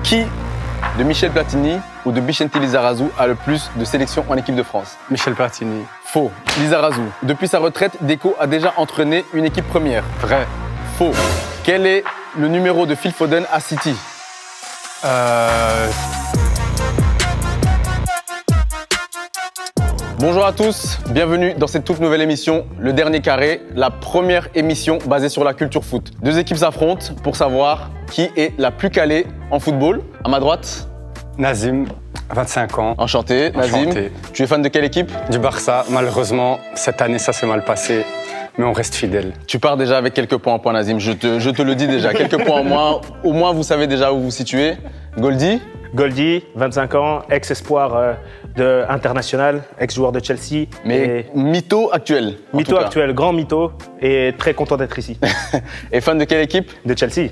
Qui de Michel Platini ou de Bicenti Lizarazu a le plus de sélections en équipe de France? Michel Platini. Faux. Lizarazu. Depuis sa retraite, Deco a déjà entraîné une équipe première. Vrai. Faux. Quel est le numéro de Phil Foden à City? Bonjour à tous, bienvenue dans cette toute nouvelle émission, Le Dernier Carré, la première émission basée sur la culture foot. Deux équipes s'affrontent pour savoir qui est la plus calée en football. À ma droite, Nazim, 25 ans. Enchanté, Nazim. Enchanté. Tu es fan de quelle équipe? Du Barça. Malheureusement, cette année, ça s'est mal passé, mais on reste fidèle. Tu pars déjà avec quelques points en point, Nazim, je te le dis déjà, quelques points en moins. Au moins, vous savez déjà où vous situez. Goldie? Goldie, 25 ans, ex-espoir international, ex-joueur de Chelsea. Mais mytho actuel. Mytho actuel, grand mytho, et très content d'être ici. Et fan de quelle équipe? De Chelsea.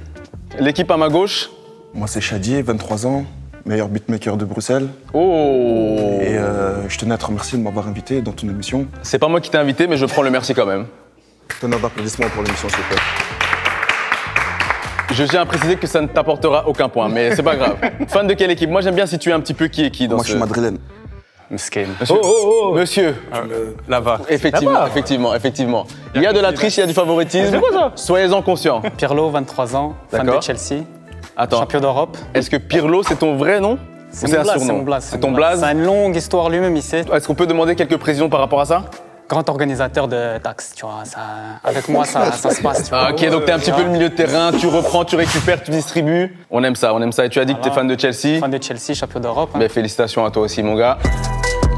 L'équipe à ma gauche? Moi, c'est Chadier, 23 ans, meilleur beatmaker de Bruxelles. Oh! Et je tenais à te remercier de m'avoir invité dans ton émission. C'est pas moi qui t'ai invité, mais je prends le merci quand même. Tonnerre d'applaudissements pour l'émission, s'il te plaît. Je tiens à préciser que ça ne t'apportera aucun point, mais c'est pas grave. Fan de quelle équipe? Moi, j'aime bien situer un petit peu qui est qui dans Moi, je suis madrilène. Msken. Monsieur. Monsieur. Là-bas. Effectivement. Il y a de la triche, il y a du favoritisme. C'est quoi ça? Soyez-en conscients. Pirlo, 23 ans, fan de D'accord. Chelsea, Attends, champion d'Europe. est-ce que Pirlo, c'est ton vrai nom? Ou c'est un surnom? C'est ton blaze? C'est une longue histoire lui-même ici. Est-ce qu'on peut demander quelques précisions par rapport à ça? Grand organisateur de taxes, tu vois. Avec moi, ça se passe, tu vois. Ah, ok, donc t'es un petit peu le milieu de terrain, tu reprends, tu récupères, tu distribues. On aime ça. Et tu as dit que t'es fan de Chelsea. Fan de Chelsea, champion d'Europe. Hein. Mais félicitations à toi aussi, mon gars.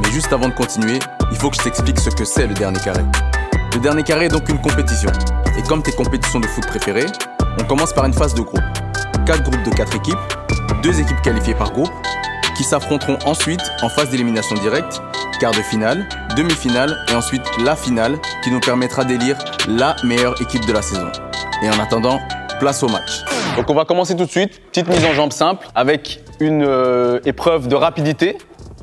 Mais juste avant de continuer, il faut que je t'explique ce que c'est le dernier carré. Le dernier carré est donc une compétition. Et comme tes compétitions de foot préférées, on commence par une phase de groupe. 4 groupes de 4 équipes, 2 équipes qualifiées par groupe, qui s'affronteront ensuite en phase d'élimination directe, quart de finale, demi-finale et ensuite la finale qui nous permettra d'élire la meilleure équipe de la saison. Et en attendant, place au match. Donc on va commencer tout de suite. Petite mise en jambe simple avec une épreuve de rapidité.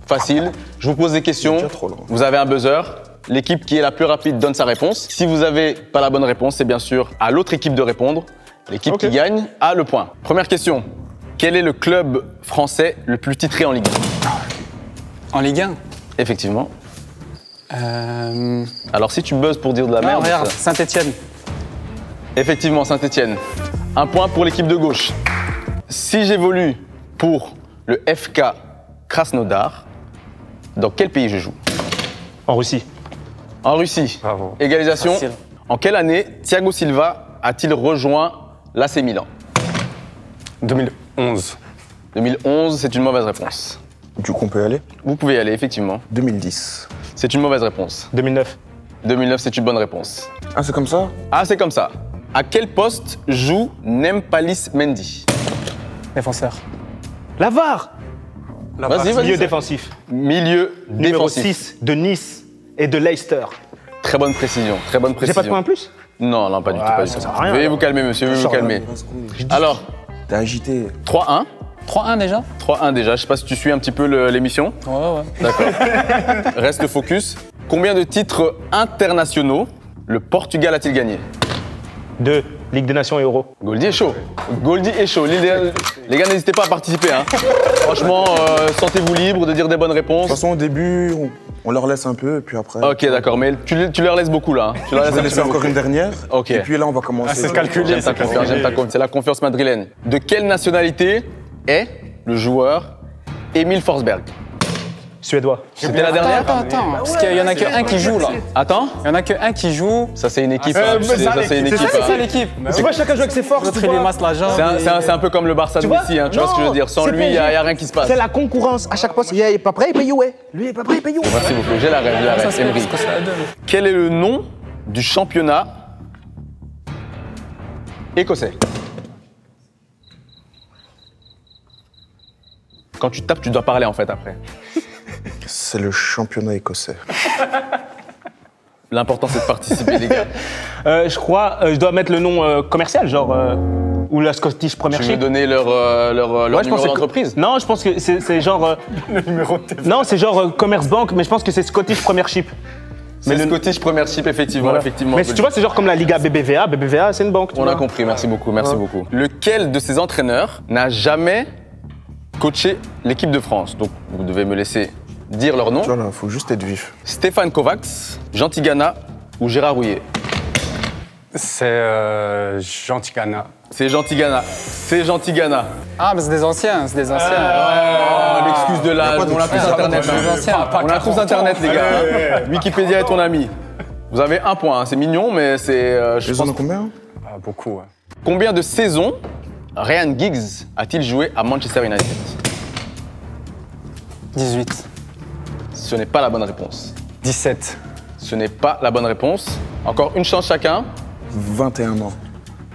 Facile. Je vous pose des questions. Déjà trop long. Vous avez un buzzer. L'équipe qui est la plus rapide donne sa réponse. Si vous n'avez pas la bonne réponse, c'est bien sûr à l'autre équipe de répondre. L'équipe qui gagne a le point. Première question. Quel est le club français le plus titré en Ligue 1? En Ligue 1. Effectivement. Alors si tu buzzes pour dire de la merde... Regarde, Saint-Etienne. Effectivement, Saint-Etienne. Un point pour l'équipe de gauche. Si j'évolue pour le FK Krasnodar, dans quel pays je joue? En Russie. En Russie. Bravo. Égalisation. Facile. En quelle année Thiago Silva a-t-il rejoint l'AC Milan? 2011. 2011, c'est une mauvaise réponse. Du coup, on peut y aller. Vous pouvez y aller, effectivement. 2010. C'est une mauvaise réponse. 2009. 2009, c'est une bonne réponse. Ah, c'est comme ça? Ah, c'est comme ça. À quel poste joue Nempalis Mendy? Défenseur. La VAR. Vas-y, Milieu vas-y. défensif. Milieu Numéro défensif. 6 de Nice et de Leicester. Très bonne précision, très bonne J'ai précision. pas de point en plus? Non, non, pas du tout, pas du ça tout. sert à rien, Veuillez alors. vous calmer, monsieur, veuillez vous calmer. Alors, T'es agité. 3-1. 3-1 déjà. 3-1 déjà. Je sais pas si tu suis un petit peu l'émission. Ouais. D'accord. Reste focus. Combien de titres internationaux le Portugal a-t-il gagné? 2. Ligue des Nations et Euro. Goldie est chaud. Goldie est chaud. Les gars, n'hésitez pas à participer. Hein. Franchement, sentez-vous libre de dire des bonnes De réponses. toute façon, au début, on leur laisse un peu, et puis après... Ok, d'accord. Mais tu leur laisses beaucoup là. Hein. Tu leur Je laisses vais un laisser petit peu encore une dernière. Ok. Et puis là, on va commencer. c'est calculé. J'aime ta confiance, j'aime ta confiance. C'est la confiance madrilène. De quelle nationalité est le joueur Emil Forsberg? Suédois. C'était la dernière? Attends. Parce qu'il y en a qu'un qui joue là. Attends. Il y en a qu'un qui joue. Ça, c'est une équipe. hein. mais Ça, ça, c'est une c'est équipe. ça, hein. C'est l'équipe. Tu vois, chacun joue avec ses forces. L'autre, tu il vois. masse la jambe. C'est un peu comme le Barça de Tu vois? Messi, hein, tu vois ce que je veux dire. Sans C'est lui, il n'y PSG. a rien qui se passe. C'est la concurrence. À chaque poste, il est pas prêt, il peut jouer. Lui, il est pas prêt, il peut jouer. Merci beaucoup, j'ai la rêve, Ça, c'est Emery. parce que ça donne. Quel est le nom du championnat écossais? Quand tu tapes, tu dois parler en fait après. C'est le championnat écossais. L'important c'est de participer, les gars. Je crois, je dois mettre le nom commercial, genre, ou la Scottish Tu veux Premiership. donner leur Ouais, je pense numéro que d'entreprise? Non, je pense que c'est genre. Le numéro de téléphone. Non, c'est genre Commerce Bank, mais je pense que c'est Scottish Premiership. C'est le Scottish Premiership, effectivement. Voilà. effectivement. Mais si tu vois, c'est genre comme la Liga BBVA. BBVA, c'est une banque. tu On a vois. compris, merci beaucoup, merci beaucoup. Lequel de ces entraîneurs n'a jamais coaché l'équipe de France. Donc, vous devez me laisser dire leur nom. Voilà, faut juste être vif. Stéphane Kovacs, Jean Tigana ou Gérard Rouillet? C'est Jean Tigana. C'est Jean Tigana. C'est Jean Tigana. Ah, mais c'est des anciens, c'est des anciens. Oh, l'excuse de l'âge, on a tous Internet. des anciens. On a tous Internet, les gars. Hein. Wikipédia est ton ami. Vous avez un point, hein. C'est mignon, mais c'est... je Les en pense... ont combien? Ah, beaucoup, ouais. Combien de saisons Ryan Giggs a-t-il joué à Manchester United? 18. Ce n'est pas la bonne réponse. 17. Ce n'est pas la bonne réponse. Encore une chance chacun. 21 ans.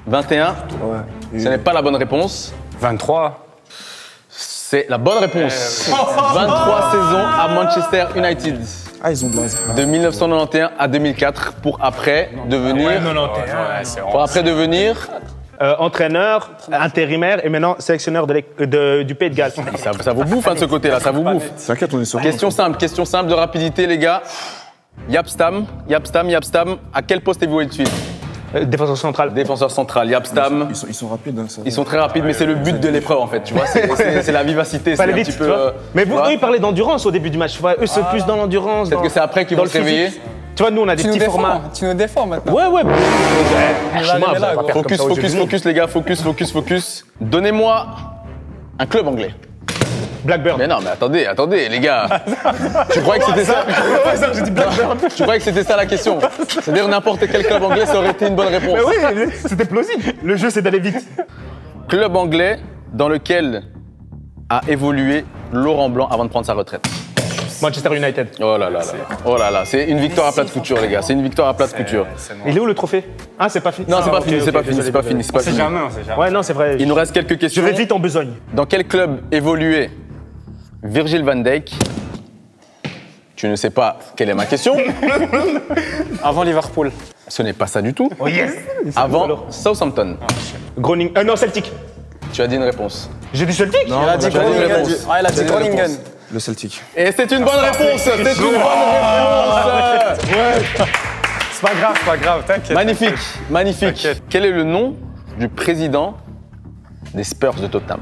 21. Ouais. Ce n'est pas la bonne réponse. 23. C'est la bonne réponse. 23 saisons à Manchester United. Ah, ils ont de la... De 1991 à 2004 pour après devenir... Pour après devenir... Entraîneur, intérimaire et maintenant sélectionneur du Pays de Galles. Ça vous bouffe hein, de ce côté-là, ça vous bouffe. T'inquiète, on est sur... Question simple de rapidité les gars. Yapstam, à quel poste évolue-t-il? Défenseur central. Défenseur central, Yapstam. Ils sont rapides, hein, ça. Ils sont très rapides, mais c'est le but de l'épreuve en fait, tu vois. C'est la vivacité, c'est Pas un aller vite, petit tu peu. vois. Mais vous, tu vois. eux, ils parlaient d'endurance au début du match. Tu vois, eux, c'est plus dans l'endurance. Peut-être que c'est après qu'ils dans vont se le physique. réveiller. Tu vois, nous, on a des Tu nous petits formats. défends, tu nous défends maintenant. Ouais. va arriver là, gros. Focus les gars, focus. Donnez-moi un club anglais. Blackburn. Mais non, mais attendez, les gars. Tu croyais que c'était ça? J'ai dit Blackburn. Tu croyais que c'était ça la question? C'est-à-dire n'importe quel club anglais, ça aurait été une bonne réponse. Mais oui, c'était plausible. Le jeu, c'est d'aller vite. Club anglais dans lequel a évolué Laurent Blanc avant de prendre sa retraite. Manchester United. Oh là là, c'est une victoire à plat de couture, les gars. C'est une victoire à plat de couture. Il est où le trophée? Ah, c'est pas fini. Non, c'est pas ok, fini, ok, c'est pas ok, fini, c'est pas fini, c'est pas On sait fini. jamais, on sait jamais. Ouais, non, c'est vrai. Il nous reste quelques Je questions. vais vite en besogne. Dans quel club évoluait Virgil van Dijk? Tu ne sais pas quelle est ma question. Avant Liverpool. Ce n'est pas ça du tout. Oh yes. Avant Southampton. Groningen. Non, Celtic. Tu as dit une réponse. J'ai dit Celtic. Il a dit tu as dit une Groningen. réponse. Ah, il a dit Groningen. Le Celtic. Et c'est une bonne réponse. C'est une bonne réponse. C'est pas grave, t'inquiète. Magnifique. T'inquiète. Quel est le nom du président des Spurs de Tottenham?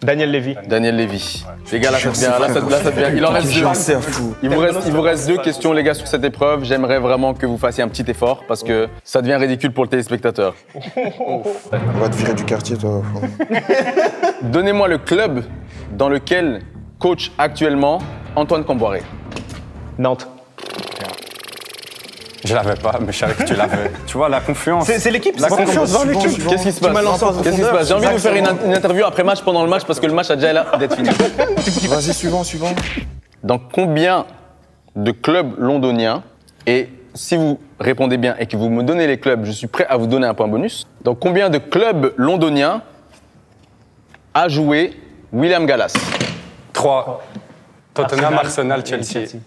Daniel Levy. Daniel Levy. Les gars, là ça devient. Il en reste deux. J'en sais à fou. Il vous reste deux questions, les gars, sur cette épreuve. J'aimerais vraiment que vous fassiez un petit effort parce que ça devient ridicule pour le téléspectateur. On va te virer du quartier, toi. Donnez-moi le club dans lequel coach actuellement Antoine Camboiré. Nantes. Je l'avais pas, mais je savais que tu l'avais. Tu vois, la confiance. C'est l'équipe. La confiance dans l'équipe. Qu'est-ce qui se passe? m'as lancé en Qu'est-ce qui se passe? J'ai envie de vous faire une interview après match, pendant le match, parce que le match a déjà l'air d'être fini. Vas-y, suivant. Dans combien de clubs londoniens, et si vous répondez bien et que vous me donnez les clubs, je suis prêt à vous donner un point bonus. Dans combien de clubs londoniens a joué William Gallas? 3. Tottenham, Arsenal, Chelsea.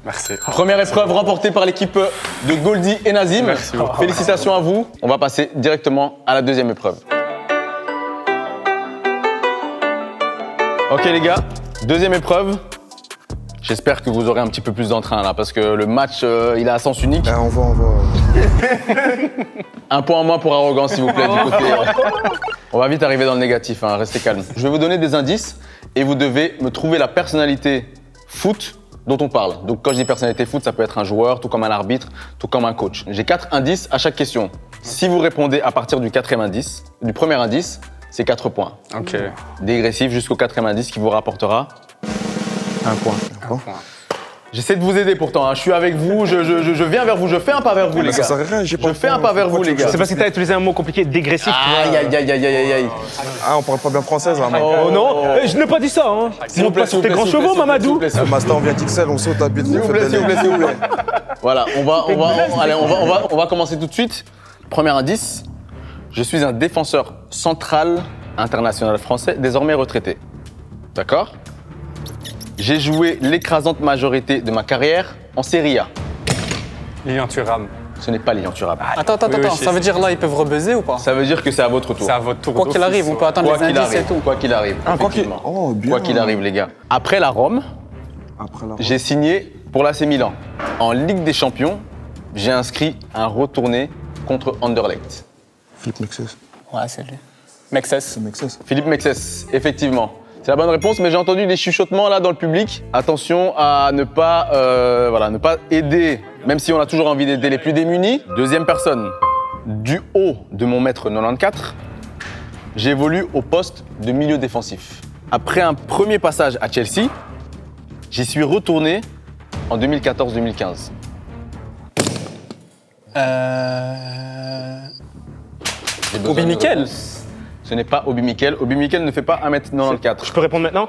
Merci. Première épreuve remportée par l'équipe de Goldie et Nazim. Merci beaucoup. Félicitations à vous. On va passer directement à la deuxième épreuve. Ok les gars, deuxième épreuve. J'espère que vous aurez un petit peu plus d'entrain là, parce que le match, il est à sens unique. Ah, on voit. Un point en moins pour arrogance, s'il vous plaît, du côté. On va vite arriver dans le négatif, hein, restez calme. Je vais vous donner des indices et vous devez me trouver la personnalité foot dont on parle. Donc quand je dis personnalité foot, ça peut être un joueur, tout comme un arbitre, tout comme un coach. J'ai 4 indices à chaque question. Si vous répondez à partir du quatrième indice, du premier indice, c'est 4 points. Ok. Dégressif jusqu'au quatrième indice qui vous rapportera un point. J'essaie de vous aider pourtant, hein. Je suis avec vous, je viens vers vous, je fais un pas vers vous les Ça gars. sert à rien, j'ai pas Je fais un pas vers vous les gars. C'est parce que t'as utilisé un mot compliqué, dégressif. tu vois. Aïe. Ah, on parle pas bien française, hein, mec. Oh non, je n'ai pas dit ça. Hein. S'il vous plaît, Monte pas sur tes grands chevaux, Mamadou. Master, on vient d'XL, on saute à bite. S'il vous plaît. Voilà, on va commencer tout de suite. Premier indice, je suis un défenseur central international français, désormais retraité. D'accord? J'ai joué l'écrasante majorité de ma carrière en Serie A. Lilian Thuram. Ce n'est pas Lilian Thuram. Attends, oui, ça veut dire là, ils peuvent rebuzzer ou pas? Ça veut dire que c'est à votre tour. C'est à votre tour. Quoi qu'il arrive, on peut attendre Quoi les qu'il indices et arrive, tout. quoi qu'il arrive. Ah, quoi qu'il... effectivement. Oh, bien. Quoi qu'il arrive, les gars. Après la Rome, Après la... j'ai signé pour l'AC Milan. En Ligue des Champions, j'ai inscrit un retourné contre Anderlecht. Philippe Mexès. Ouais, c'est lui. Mexès. C'est Mexès. Philippe Mexès, effectivement. C'est la bonne réponse, mais j'ai entendu des chuchotements là dans le public. Attention à ne pas, ne pas aider, même si on a toujours envie d'aider les plus démunis. Deuxième personne, du haut de mon mètre 94, j'évolue au poste de milieu défensif. Après un premier passage à Chelsea, j'y suis retourné en 2014-2015. Obi Mikel. Ce n'est pas Obi Mikel. Obi Mikel ne fait pas 1m94. Je peux répondre maintenant?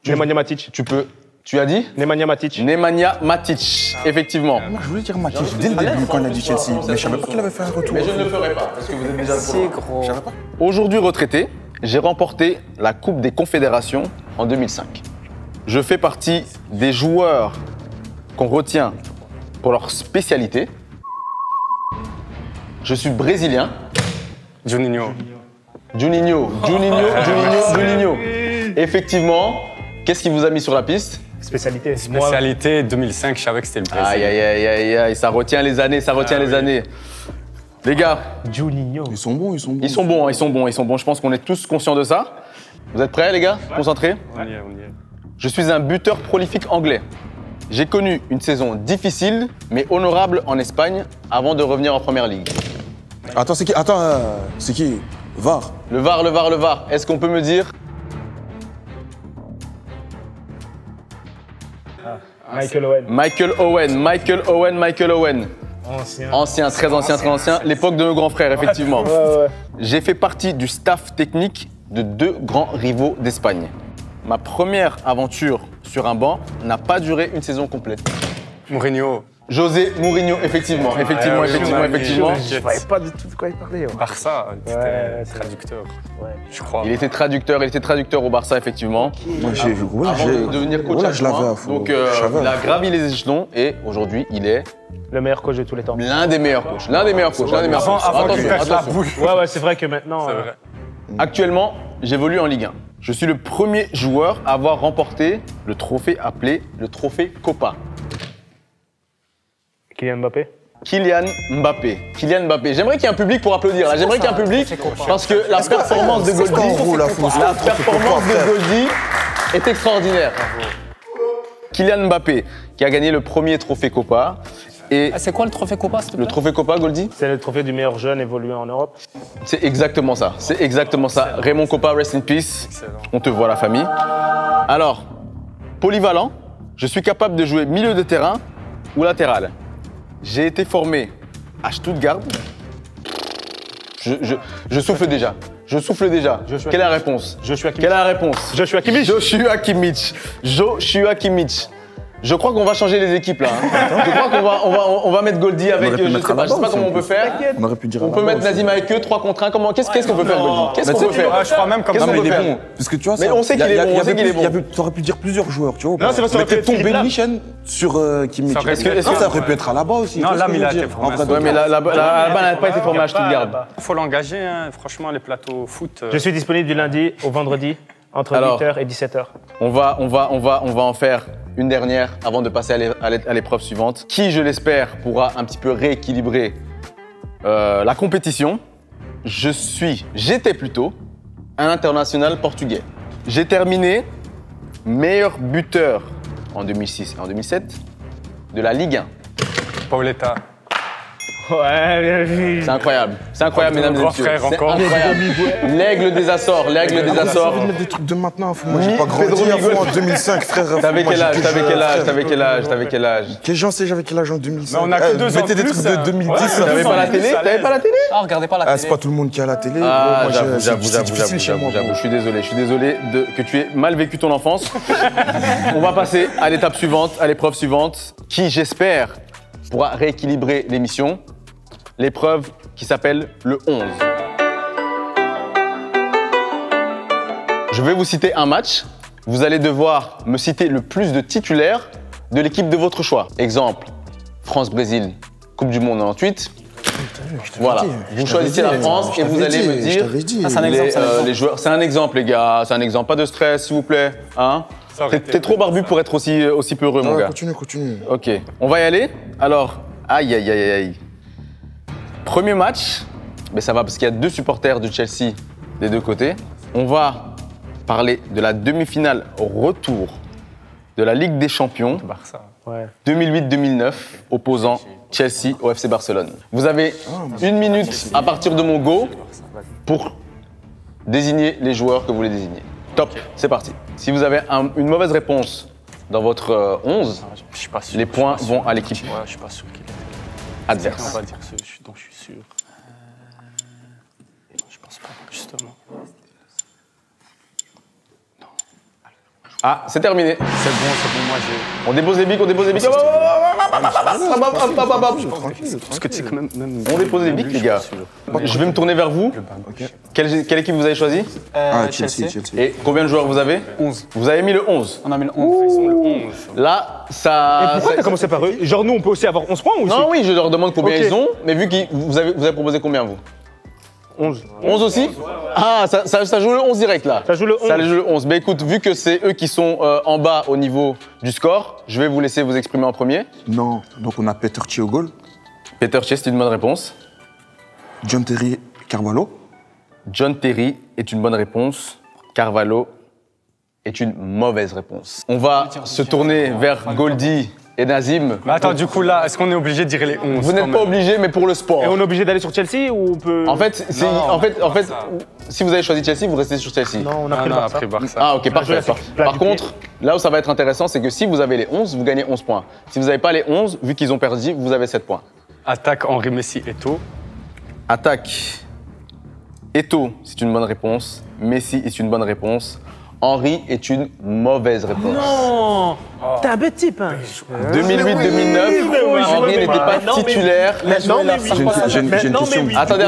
Nemanja Matic. Tu peux. Tu as dit Nemanja Matic. Nemanja Matic, effectivement. Moi, je voulais dire Matic dès le début quand on a dit Chelsea, mais je savais pas qu'il avait fait un retour. Mais je ne le ferai pas, parce que vous êtes déjà C'est gros. Aujourd'hui retraité, j'ai remporté la Coupe des Confédérations en 2005. Je fais partie des joueurs qu'on retient pour leur spécialité. Je suis brésilien. Juninho. Juninho. Effectivement, qu'est-ce qui vous a mis sur la piste? Spécialité. Spécialité 2005, je savais que c'était le Brésil. Aïe, ça retient les années, les années. Les gars, Juninho. Ils sont bons. ils sont bons. Je pense qu'on est tous conscients de ça. Vous êtes prêts, les gars? Concentrés? On y est. Je suis un buteur prolifique anglais. J'ai connu une saison difficile, mais honorable en Espagne, avant de revenir en Première Ligue. Attends, c'est qui? VAR. Le VAR. Est-ce qu'on peut me dire? Michael Owen. Michael Owen. Ancien. Très ancien. L'époque de nos grands frères, effectivement. Ouais. J'ai fait partie du staff technique de 2 grands rivaux d'Espagne. Ma première aventure sur un banc n'a pas duré une saison complète. Mourinho. José Mourinho, effectivement. Je savais pas du tout de quoi il parlait. Barça, il Ouais, était traducteur. Ouais. Je crois. Il était traducteur au Barça, effectivement. Moi, Avant de devenir coach je l'avais à fond. Donc, il a gravi les échelons et aujourd'hui, il est Le meilleur coach de tous les temps. l'un des meilleurs coachs. Avant qu'il pète la bouille. Ouais, c'est vrai que maintenant. C'est vrai. Actuellement, j'évolue en Ligue 1. Je suis le premier joueur à avoir remporté le trophée appelé le trophée Copa. Kylian Mbappé. Kylian Mbappé. J'aimerais qu'il y ait un public pour applaudir là. J'aimerais qu'il y ait un public parce que la performance de Goldie, est extraordinaire. Kylian Mbappé qui a gagné le premier trophée Copa. Et C'est quoi le trophée Copa, s'il te plaît? le trophée Copa, Goldie, C'est le trophée du meilleur jeune évolué en Europe. c'est exactement ça. Raymond Copa, rest in peace. Excellent. On te voit la famille. Alors, polyvalent, je suis capable de jouer milieu de terrain ou latéral. J'ai été formé à Stuttgart. Je souffle déjà. Quelle est la réponse? Joshua Kimmich. Je crois qu'on va changer les équipes là. Je crois qu'on va mettre Goldie avec. Je sais pas comment on peut faire. On aurait pu dire. On peut mettre Nazim avec eux, 3 contre 1. Qu'est-ce qu'on peut faire, Goldie? Qu'est-ce qu'on peut faire? Je crois même comme Qu'est-ce ça. qu'on peut faire? Parce que tu vois, Mais on sait qu'il est bon, T'aurais pu dire plusieurs joueurs, tu vois. Non, c'est parce que ça aurait pu être Philippe Lam. Michel sur Kimmich. Ça aurait pu être- Ça aurait pu être à là-bas aussi. Non, tu vois ce Lam, que il a je veux été dire formé En à vrai, Ouais, mais là-bas n'a pas été formé à Stuttgart. Il faut l'engager, hein. Franchement, les plateaux foot. Je suis disponible du lundi au vendredi entre Alors. 8h et 17h. On va en faire une dernière avant de passer à l'épreuve suivante, qui, je l'espère, pourra un petit peu rééquilibrer la compétition. J'étais plutôt un international portugais. J'ai terminé meilleur buteur en 2006 et en 2007 de la Ligue 1. Pauletta. Ouais, bien vu. C'est incroyable, mesdames et grand messieurs. frère C'est encore. incroyable. L'aigle des Açores. Ça veut mettre des trucs de maintenant. Moi, j'ai pas Pedro grandi à Miguel. fond en 2005, frère. T'avais Moi, quel âge? j'étais jeune, frère. Quel âge? Quel j'en sais, j'avais quel âge en 2005? Mais on a que 2 ans Mettez des de trucs plus, de hein. 2010. Ouais, ça T'avais fait pas la mal. télé? Ah, regardez pas la Ah, télé. c'est pas tout le monde qui a la télé. Ah, Moi, j'avoue, c'est difficile chez moi. Je suis désolé que tu aies mal vécu ton enfance. On va passer à l'étape suivante, à l'épreuve suivante, qui, j'espère, pourra rééquilibrer l'émission. L'épreuve qui s'appelle le 11. Je vais vous citer un match. Vous allez devoir me citer le plus de titulaires de l'équipe de votre choix. Exemple, France-Brésil, Coupe du Monde 98. Voilà, vous choisissez la France et vous allez me dire c'est un exemple, les joueurs. C'est un exemple, les gars. C'est un exemple. Pas de stress, s'il vous plaît. Hein? Ça aurait été T'es trop barbu pour être aussi peu heureux, mon gars. Continue. Ok, on va y aller. Alors, aïe. Premier match, mais ça va parce qu'il y a 2 supporters de Chelsea des 2 côtés. On va parler de la demi-finale retour de la Ligue des Champions Barça. Ouais. 2008-2009 opposant Chelsea au FC Barcelone. Vous avez 1 minute à partir de mon go pour désigner les joueurs que vous voulez désigner. Top, c'est parti. Si vous avez une mauvaise réponse dans votre 11, Je suis pas sûr. les points vont à l'équipe Ouais, je suis pas sûr qu'il était. On adverse. va dire ceux dont je suis sûr. Je pense pas, justement. Ah, c'est terminé. C'est bon, moi j'ai. On dépose les bics, on dépose les bics. Parce que tu sais que même On dépose les bics, les gars. Je vais me tourner vers vous. Quelle équipe vous avez choisi? Chelsea. Et combien de joueurs vous avez? 11. Vous avez mis le 11. On a mis le 11. Là, ça... Pourquoi t'as commencé par eux? Genre, nous, on peut aussi avoir 11 points ou Non, oui, je leur demande combien Ok. ils ont, mais vu que vous avez proposé combien, vous? 11. 11 aussi? Ah, ça joue le 11 direct, là. Ça joue le 11. Ça joue le 11. Mais écoute, vu que c'est eux qui sont en bas au niveau du score, je vais vous laisser vous exprimer en premier. Non, donc on a Peter Chi au goal, Peter Cech, c'est une bonne réponse. John Terry Carvalho, John Terry est une bonne réponse. Carvalho est une mauvaise réponse. On va se tourner vers Goldie et Nazim. Mais attends, du coup là, est-ce qu'on est obligé de dire les 11? Vous n'êtes pas obligés, mais pour le sport. Et on est obligé d'aller sur Chelsea ou on peut. En fait, si vous avez choisi Chelsea, vous restez sur Chelsea. Non, on a Ah pris le non, Barça. après Barça. Ah, ok, parfait. joué avec plat Par du pied. contre, là où ça va être intéressant, c'est que si vous avez les 11, vous gagnez 11 points. Si vous n'avez pas les 11, vu qu'ils ont perdu, vous avez 7 points. Attaque Henri Messi Eto'o. Attaque. Eto'o, c'est une bonne réponse. Messi est une bonne réponse. Henry est une mauvaise réponse. Non T'es un bête type, hein 2008-2009, Henry n'était pas titulaire. Non, mais oui. J'ai une question. Attendez,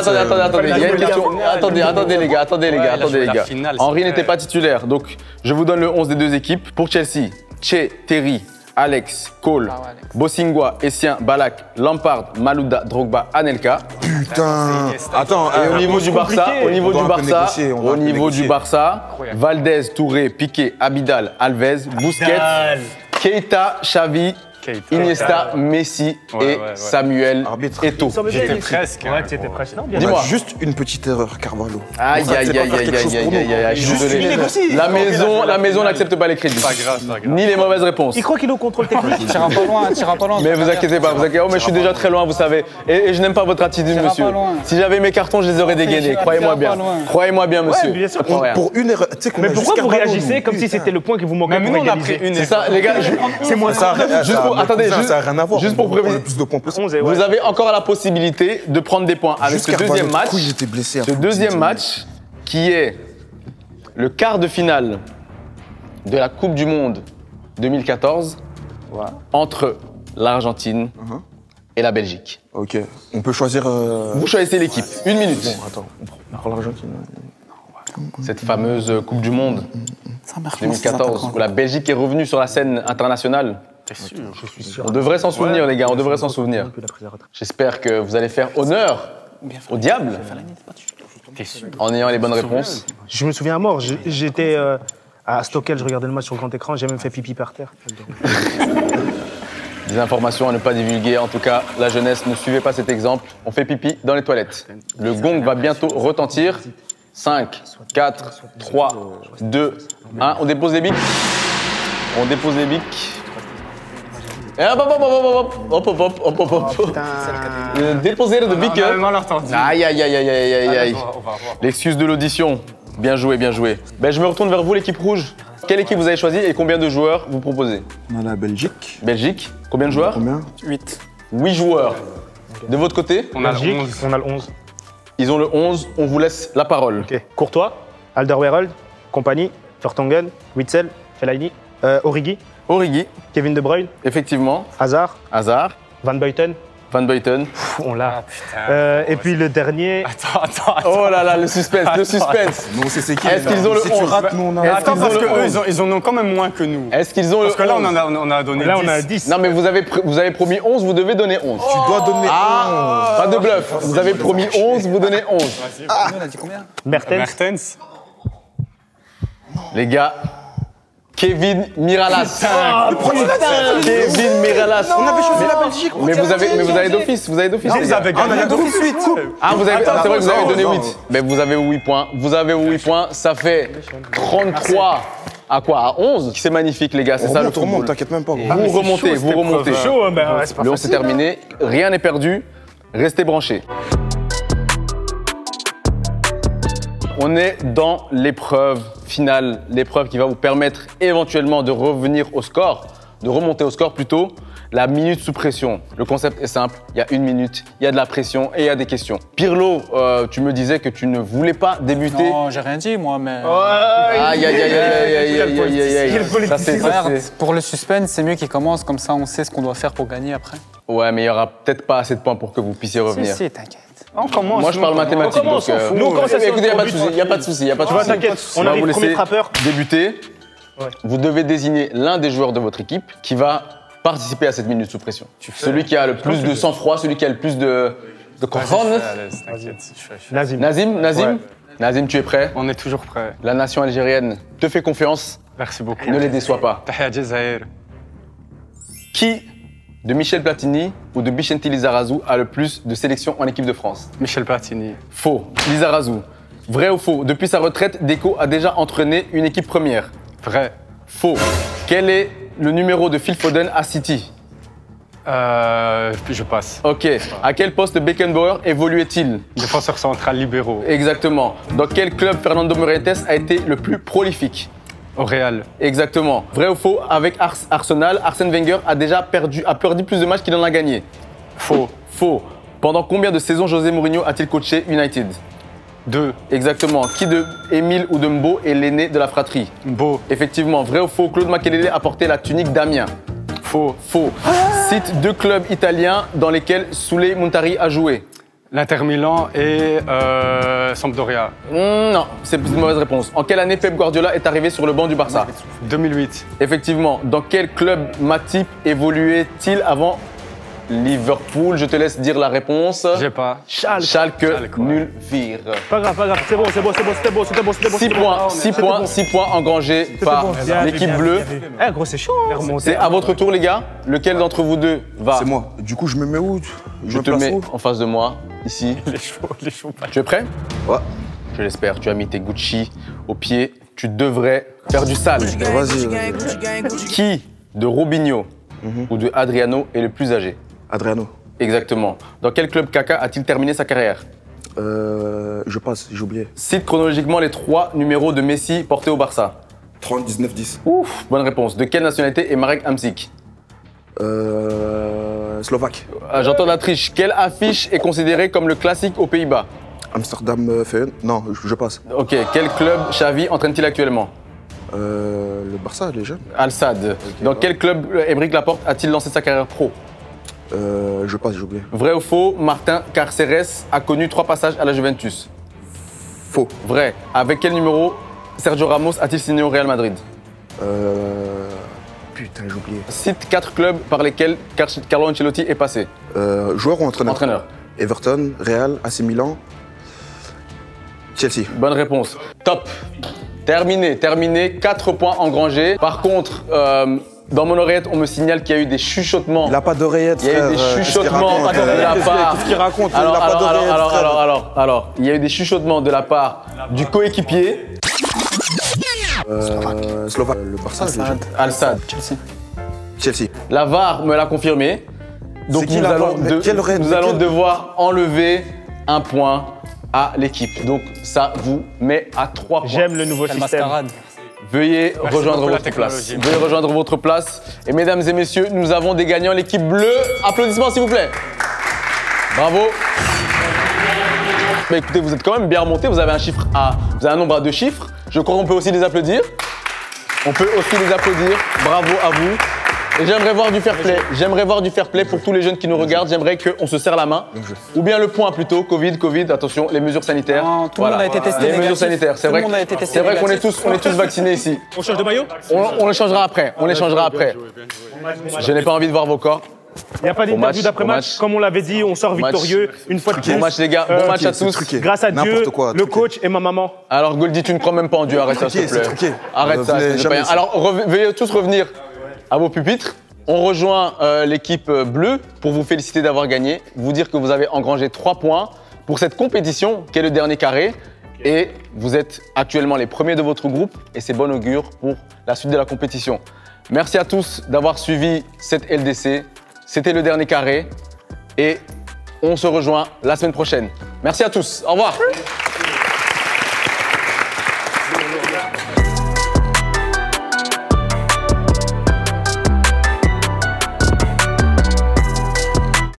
il y a une question. Attendez les gars, il a joué la finale, Henry c'est n'était vrai. pas titulaire, donc je vous donne le 11 des deux équipes. Pour Chelsea, Che, Terry, Alex, Cole, Ah ouais, Alex. Bossingwa, Essien, Balak, Lampard, Malouda, Drogba, Anelka. Putain. Attends, Et au niveau du Barça, compliqué. au niveau On doit du un peu Barça, négocier, on doit au un peu niveau du négocier. Barça, Valdez, Touré, Piqué, Abidal, Alves, Busquets, Keita, Xavi, Keita. Iniesta, Messi Ouais, et ouais. Samuel Arbitre. Eto'o. J'étais presque. Ouais, tu étais presque. Non, bien. Dis-moi. Juste une petite erreur, Carvalho. Aïe, Ça, aïe, c'est aïe, pas aïe, faire aïe, quelque chose aïe, pour aïe, nous. aïe, aïe, je suis Juste désolé. il négocie. La maison n'accepte pas les crédits. Pas grave, pas grave. Ni les mauvaises réponses. Il croit qu'il est au contrôle technique. T'iras pas loin, t'iras pas loin. Mais vous inquiétez pas, oh, mais je suis déjà très loin, vous savez. Et je n'aime pas votre attitude, T'iras monsieur. pas loin. Si j'avais mes cartons, je les aurais dégainés. T'iras Croyez-moi pas bien. loin. Croyez-moi bien, monsieur. bien sûr. Attends, rien. Pour une erreur, tu sais qu'on Mais a pourquoi juste vous Carvalho, réagissez nous. comme si c'était le point qui vous manquait Mais pour nous, on a pris égaliser une. C'est ça, les gars. C'est moi Ça, Juste pour- attendez, ça, juste- ça a rien à voir. juste pour On prévenir. a plus de points possible. 11 et Vous avez encore la possibilité de prendre des points avec Juste ce Carvalho, deuxième match. du coup, j'étais blessé. Ce deuxième match qui est le quart de finale de la Coupe du Monde 2014 entre l'Argentine et la Belgique. Ok. On peut choisir. Vous choisissez l'équipe. 1 minute. Bon, attends. On prend l'Argentine. Cette fameuse Coupe du Monde Ça marche 2014 où la Belgique est revenue sur la scène internationale. On devrait s'en souvenir, les gars, on devrait s'en souvenir. J'espère que vous allez faire honneur au diable en ayant les bonnes réponses. Je me souviens à mort. J'étais à Stockel, je regardais le match sur le grand écran, j'ai même fait pipi par terre. Des informations à ne pas divulguer. En tout cas, la jeunesse, ne suivez pas cet exemple. On fait pipi dans les toilettes. Le gong va bientôt retentir. 5, 4, 3, 2, 1. On dépose les bics. On dépose les bics. Et hop, hop, hop, hop, hop, hop, hop, hop, hop, hop. Déposer de bic. On a mal entendu. Aïe, aïe, aïe, aïe, aïe, aïe, aïe. On va voir. L'excuse de l'audition. Bien joué, bien joué. Ben, je me retourne vers vous, l'équipe rouge. Quelle équipe vous avez choisi et combien de joueurs vous proposez? On a la Belgique. Belgique, combien de joueurs? Combien? 8. 8 joueurs. De votre côté, On a le Belgique, 11. on a le 11. ils ont le 11. On vous laisse la parole. Ok. Courtois, Alderweireld, Compagnie, Vertonghen, Witzel, Fellaini, Origi, Origi, Kevin De Bruyne, effectivement. Hazard, Hazard, Van Buiten. Van Buiten. Pff, on l'a. putain. Et puis le dernier, Attends. Oh là là, le suspense, le suspense. Non, c'est qui? Est-ce qu'ils ont le Si tu 11? rates, nous, on a. Est-ce Attends, qu'ils parce ont le qu'eux, 11? ils en ont quand même moins que nous. Est-ce qu'ils ont le 11? Parce que là, on a donné là 10. on a 10. Non mais vous avez promis 11, vous devez donner 11. Tu dois donner. Ah, pas de bluff. Vous avez promis 11, vous donnez 11. On a dit combien? Mertens, Mertens. Les gars, Kevin Miralas. Kevin Miralas. On avait choisi la Belgique. Mais vous avez d'office, vous avez d'office. Ils avaient gagné tout de suite. Ah, c'est vrai que vous avez donné non. 8. Mais vous avez 8 points. Vous avez 8 points. Ça fait 33 à quoi? À 11. C'est magnifique, les gars. C'est ça le On remonte, football. t'inquiète même pas. Vous remontez, vous remontez. Chaud, hein, ben, c'est pas Le 11 c'est terminé. Rien n'est perdu. Restez branchés. On est dans l'épreuve finale, l'épreuve qui va vous permettre éventuellement de revenir au score, de remonter au score plutôt, la minute sous pression. Le concept est simple, il y a 1 minute, il y a de la pression et il y a des questions. Pirlo, tu me disais que tu ne voulais pas débuter. Non, j'ai rien dit, moi, mais. Aïe, aïe, aïe, aïe, aïe, aïe, aïe, aïe. Ça, c'est- Regarde, pour le suspense, c'est mieux qu'il commence, comme ça on sait ce qu'on doit faire pour gagner après. Ouais, mais il y aura peut-être pas assez de points pour que vous puissiez revenir. Si, t'inquiète. On commence. Moi, je parle mathématiques, On commence, donc. on s'en fout. Nous, on commence à écoutez, il n'y a pas de sur souci, il n'y a pas de souci, il n'y a pas de Tu vois, souci. t'inquiète, on va arrive vous premier laisser frappeur. débuter. Ouais. Vous devez désigner l'un des joueurs de votre équipe qui va participer à cette minute sous pression. Celui qui a le plus de sang-froid, celui qui a le plus de cojones. Nazim. Nazim, Nazim, tu es prêt? On est toujours prêt. La nation algérienne te fait confiance, Merci beaucoup. ne les déçois pas. Tahia Jazair. Qui de Michel Platini ou de Bichenti Lizarazu a le plus de sélections en équipe de France? Michel Platini. Faux. Lizarazu. Vrai ou faux? Depuis sa retraite, Deco a déjà entraîné une équipe première. Vrai. Faux. Quel est le numéro de Phil Foden à City? Je passe. Ok. À quel poste Beckenbauer évoluait-il? Défenseur central libéraux. Exactement. Dans quel club Fernando Morientes a été le plus prolifique? Au Real. Exactement. Vrai ou faux? Avec Arsenal, Arsène Wenger a perdu plus de matchs qu'il en a gagné. Faux. Faux. Pendant combien de saisons José Mourinho a-t-il coaché United? 2. Exactement. Qui de Émile ou de Mbo est l'aîné de la fratrie? Beau. Effectivement. Vrai ou faux? Claude Makelele a porté la tunique d'Amiens. Faux. Faux. Cite 2 clubs italiens dans lesquels Souley Montari a joué. L'Inter Milan et Sampdoria. Non, c'est une mauvaise réponse. En quelle année Pep Guardiola est arrivé sur le banc du Barça? 2008. Effectivement. Dans quel club Matip évoluait-il avant Liverpool? Je te laisse dire la réponse. J'ai pas. Schalke, ouais. nul vire. Pas grave, c'est bon, c'était beau. 6 points, 6 points engrangés par l'équipe bleue. Eh, gros, c'est chaud. Hein. C'est à votre tour, les gars. Lequel d'entre vous deux va? C'est moi. Du coup, je me mets où? Je me te place mets où en face de moi, ici. Les chauds. Tu es prêt? Ouais. Je l'espère. Tu as mis tes Gucci au pied. Tu devrais faire du sale. Vas-y. Qui de Robinho ou de Adriano est le plus âgé? Adriano. Exactement. Dans quel club Kaka a-t-il terminé sa carrière? Je passe, j'ai oublié. Cite chronologiquement les 3 numéros de Messi portés au Barça. 30, 19, 10. Ouf, bonne réponse. De quelle nationalité est Marek Hamsik? Slovaque. J'entends de la triche. Quelle affiche est considérée comme le classique aux Pays-Bas? Amsterdam Feyenoord. Non, je passe. Ok. Quel club Xavi entraîne-t-il actuellement? Le Barça, les jeunes. Al Sadd. Dans quel club Aymeric Laporte a-t-il lancé sa carrière pro? Je passe, j'ai oublié. Vrai ou faux? Martin Carceres a connu 3 passages à la Juventus. Faux. Vrai. Avec quel numéro Sergio Ramos a-t-il signé au Real Madrid? Putain, j'ai oublié. Cite 4 clubs par lesquels Carlo Ancelotti est passé. Joueur ou entraîneur? Entraîneur. Everton, Real, AC Milan, Chelsea. Bonne réponse. Top. Terminé. 4 points engrangés. Par contre, dans mon oreillette, on me signale qu'il y a eu des chuchotements. Il n'a pas d'oreillette, Il y a eu des chuchotements de la part. Qu'est-ce qu'il raconte? Il Alors, n'a pas d'oreillette, alors, il y a eu des chuchotements de la part du coéquipier. Slovaque. Le Barça, les jeunes. Al Sadd. Chelsea. La VAR me l'a confirmé. Donc C'est qui nous la allons, VAR? Mais quel raid? nous Mais allons quel- devoir enlever un point à l'équipe. Donc ça vous met à 3 points. J'aime le nouveau Quelle système. mascarade. Veuillez rejoindre beaucoup, la votre place. technologie. Veuillez rejoindre votre place. Et mesdames et messieurs, nous avons des gagnants, l'équipe bleue. Applaudissements s'il vous plaît. Bravo. Mais écoutez, vous êtes quand même bien remontés. Vous avez un nombre à 2 chiffres. Je crois qu'on peut aussi les applaudir. On peut aussi les applaudir. Bravo à vous. Et j'aimerais voir du fair play. J'aimerais voir du fair play pour tous les jeunes qui nous regardent. J'aimerais qu'on se serre la main. Ou bien le point plutôt. Covid, attention, les mesures sanitaires. Non, tout le monde a été testé Les mesures négatif. sanitaires. C'est Tout le vrai, monde a été testé c'est vrai qu'on est négatif. tous vaccinés ici. On change de maillot? On les changera après. On les changera après. Je n'ai pas envie de voir vos corps. Il n'y a pas Bon d'interview match, d'après-match. bon match. Comme on l'avait dit, on sort Bon match. victorieux une fois de plus. Bon match, les gars. Bon match à c'est tous. truqué. Grâce à Dieu, N'importe quoi, le truqué. coach et ma maman. Alors, Goldie, tu ne crois même pas en Dieu. Arrête ça, s'il te C'est plaît. truqué. Arrête ça. Venez c'est jamais pas bien. ici. Alors, veuillez tous revenir à vos pupitres. On rejoint l'équipe bleue pour vous féliciter d'avoir gagné, vous dire que vous avez engrangé 3 points pour cette compétition qui est le dernier carré. Et vous êtes actuellement les premiers de votre groupe et c'est bon augure pour la suite de la compétition. Merci à tous d'avoir suivi cette LDC. C'était le dernier carré et on se rejoint la semaine prochaine. Merci à tous. Au revoir.